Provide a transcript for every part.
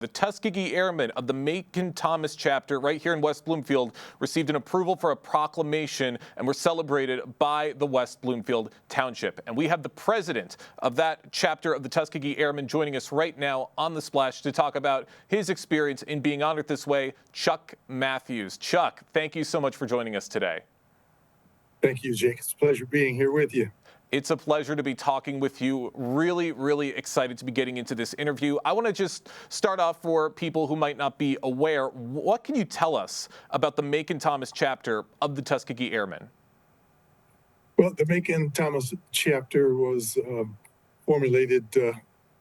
The Tuskegee Airmen of the Macon-Thomas Chapter right here in West Bloomfield received an approval for a proclamation and were celebrated by the West Bloomfield Township. And we have the president of that chapter of the Tuskegee Airmen joining us right now on The Splash to talk about his experience in being honored this way, Chuck Mathews. Chuck, thank you so much for joining us today. Thank you, Jake. It's a pleasure being here with you. It's a pleasure to be talking with you. Really excited to be getting into this interview. I want to just start off for people who might not be aware. What can you tell us about the Macon-Thomas chapter of the Tuskegee Airmen? Well, the Macon-Thomas chapter was formulated.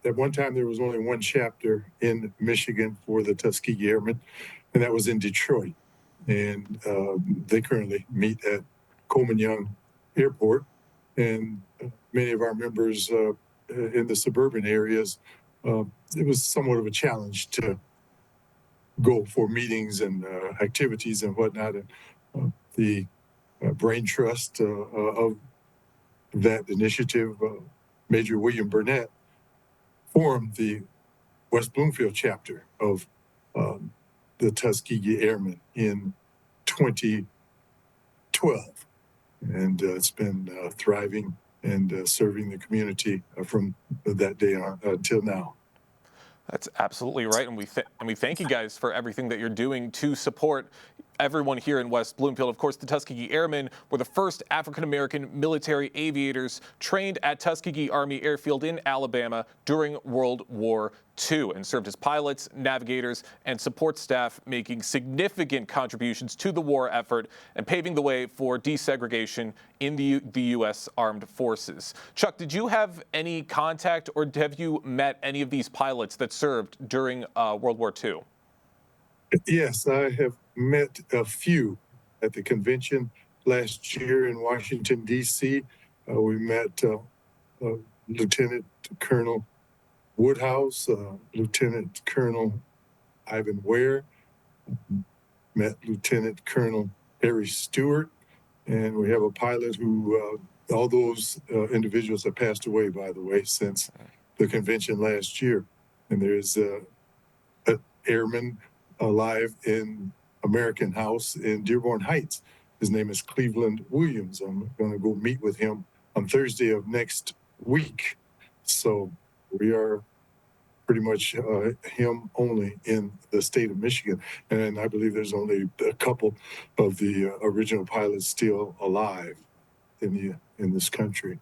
At one time, there was only one chapter in Michigan for the Tuskegee Airmen, and that was in Detroit. And they currently meet at Coleman Young Airport. And many of our members in the suburban areas, it was somewhat of a challenge to go for meetings and activities and whatnot. And the brain trust of that initiative, Major William Burnett, formed the West Bloomfield chapter of the Tuskegee Airmen in 2012. And it's been thriving and serving the community from that day on until now. That's absolutely right, and we thank you guys for everything that you're doing to support everyone here in West Bloomfield. Of course, the Tuskegee Airmen were the first African-American military aviators trained at Tuskegee Army Airfield in Alabama during World War II and served as pilots, navigators, and support staff, making significant contributions to the war effort and paving the way for desegregation in the U.S. Armed Forces. Chuck, did you have any contact or have you met any of these pilots that served during World War II? Yes, I have met a few at the convention last year in Washington, D.C. We met Lieutenant Colonel Woodhouse, Lieutenant Colonel Ivan Ware, met Lieutenant Colonel Harry Stewart, and we have a pilot who, all those individuals have passed away, by the way, since the convention last year. And there's an airman alive in American House in Dearborn Heights. His name is Cleveland Williams. I'm going to go meet with him on Thursday of next week. So we are pretty much him only in the state of Michigan. And I believe there's only a couple of the original pilots still alive in this country.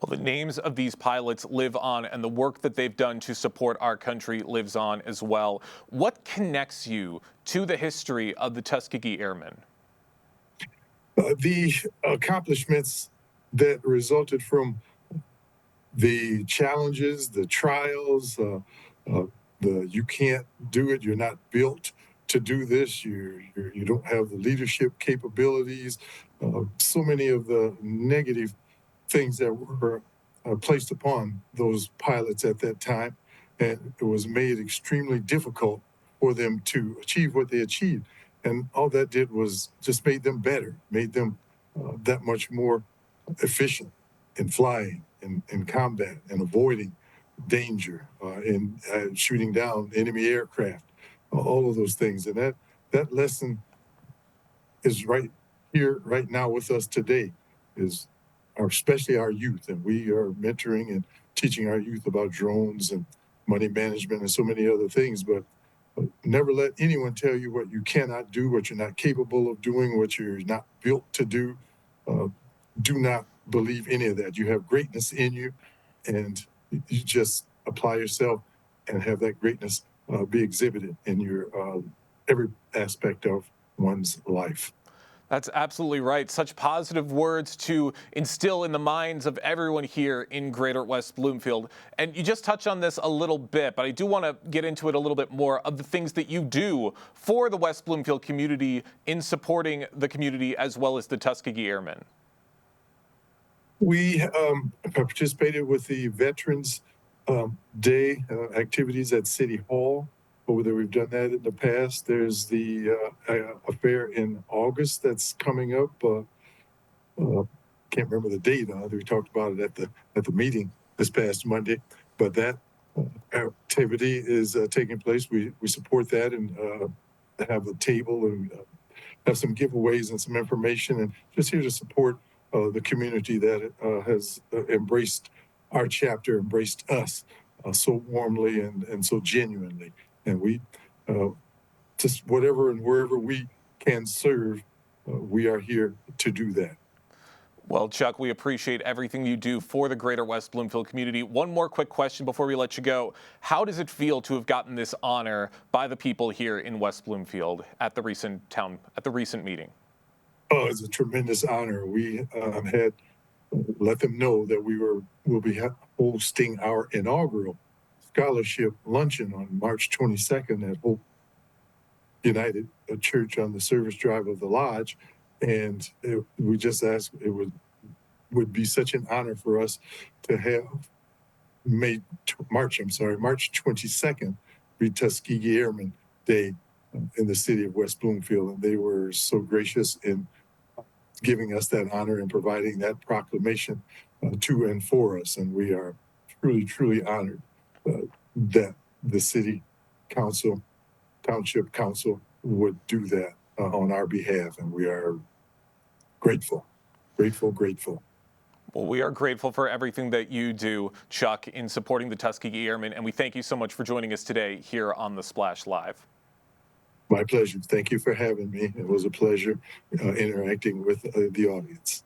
Well, the names of these pilots live on, and the work that they've done to support our country lives on as well. What connects you to the history of the Tuskegee Airmen? The accomplishments that resulted from the challenges, the trials, you can't do it, you're not built to do this, you don't have the leadership capabilities, so many of the negative things that were placed upon those pilots at that time, and it was made extremely difficult for them to achieve what they achieved. And all that did was just made them better, made them that much more efficient in flying, in combat, and avoiding danger, in shooting down enemy aircraft, all of those things. And that lesson is right here, right now with us today, is especially our youth. And we are mentoring and teaching our youth about drones and money management and so many other things. But never let anyone tell you what you cannot do, what you're not capable of doing, what you're not built to do. Do not believe any of that. You have greatness in you, and you just apply yourself and have that greatness be exhibited in your every aspect of one's life. That's absolutely right. Such positive words to instill in the minds of everyone here in Greater West Bloomfield. And you just touched on this a little bit, but I do want to get into it a little bit more of the things that you do for the West Bloomfield community in supporting the community as well as the Tuskegee Airmen. We participated with the Veterans Day activities at City Hall. Over there, we've done that in the past. There's the affair in August that's coming up. Can't remember the date. We talked about it at the meeting this past Monday. But that activity is taking place. We support that and have a table and have some giveaways and some information, and just here to support the community that has embraced our chapter, embraced us so warmly and so genuinely. And we just whatever and wherever we can serve, we are here to do that. Well, Chuck, we appreciate everything you do for the greater West Bloomfield community. One more quick question before we let you go. How does it feel to have gotten this honor by the people here in West Bloomfield at the recent meeting? Oh, it's a tremendous honor. We had let them know that will be hosting our inaugural scholarship luncheon on March 22nd at Hope United Church on the service drive of the lodge, and we just asked it would be such an honor for us to have March 22nd be Tuskegee Airmen Day in the city of West Bloomfield, and they were so gracious in giving us that honor and providing that proclamation to and for us, and we are truly honored that the city council, township council would do that on our behalf, and we are grateful. Well, we are grateful for everything that you do, Chuck, in supporting the Tuskegee Airmen, and we thank you so much for joining us today here on The Splash Live. My pleasure. Thank you for having me. It was a pleasure interacting with the audience.